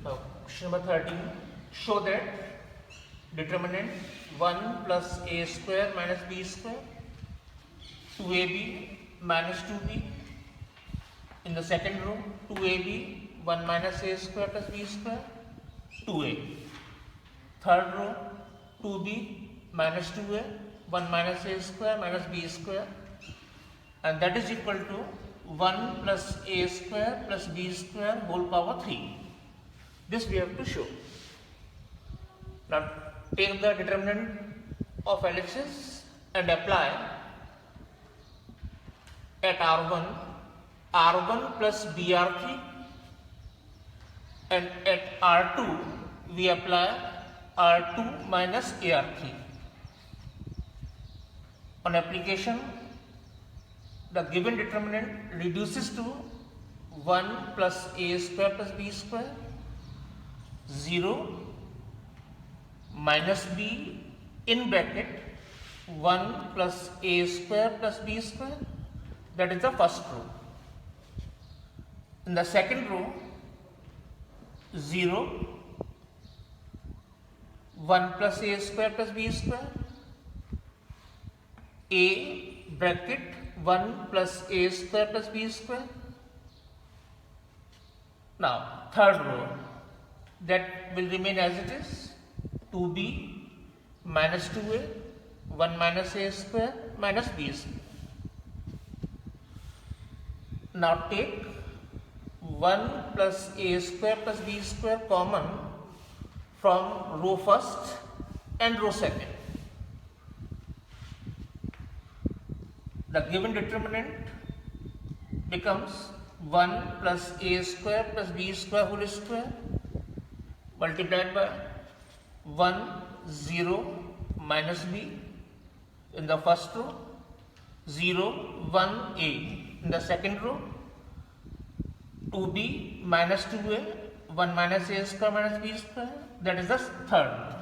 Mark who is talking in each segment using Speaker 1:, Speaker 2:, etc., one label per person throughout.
Speaker 1: Now, question number 13. Show that determinant 1 plus a square minus b square, 2ab minus 2b. In the second row, 2ab 1 minus a square plus b square, 2a. Third row, 2b minus 2a 1 minus a square minus b square, and that is equal to 1 plus a square plus b square whole power 3. This we have to show. Now take the determinant of LHS and apply at R1 plus BR3, and at R2 we apply R2 minus AR3. On application, the given determinant reduces to 1 plus a square plus b square, 0 minus b in bracket 1 plus a square plus b square, that is the first row. In the second row, 0 1 plus a square plus b square, a bracket 1 plus a square plus b square. Now third row, that will remain as it is, 2b minus 2a 1 minus a square minus b square. Now take 1 plus a square plus b square common from row first and row second. The given determinant becomes 1 plus a square plus b square whole square multiplied by 1 0 minus b in the first row, 0 1 a in the second row, 2b minus 2a 1 minus a square minus b square, that is the third.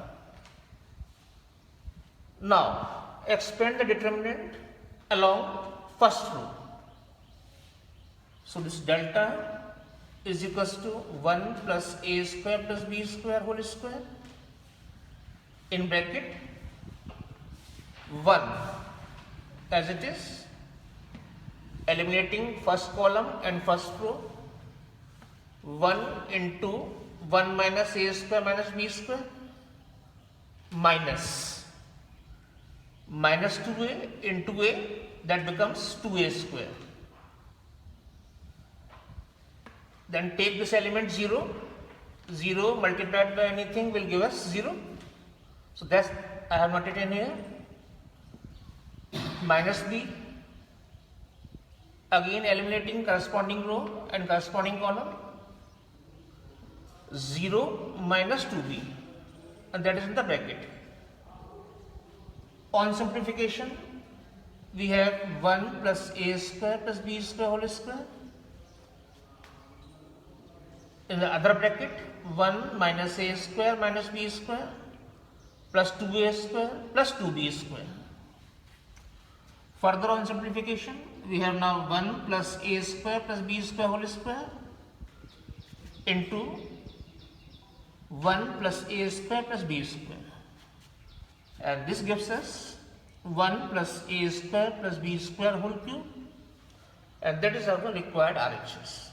Speaker 1: Now expand the determinant along first row. So this delta is equals to 1 plus a square plus b square whole square in bracket 1 as it is, eliminating first column and first row, 1 into 1 minus a square minus b square minus 2a into a, that becomes 2a square. Then take this element 0, 0 multiplied by anything will give us 0. So that's, I have noted in here, minus b, again eliminating corresponding row and corresponding column, 0 minus 2b, and that is in the bracket. On simplification, we have 1 plus a square plus b square whole square. In the other bracket, 1 minus a square minus b square plus 2a square plus 2b square. Further on simplification, we have now 1 plus a square plus b square whole square into 1 plus a square plus b square, and this gives us 1 plus a square plus b square whole cube, and that is our required RHS.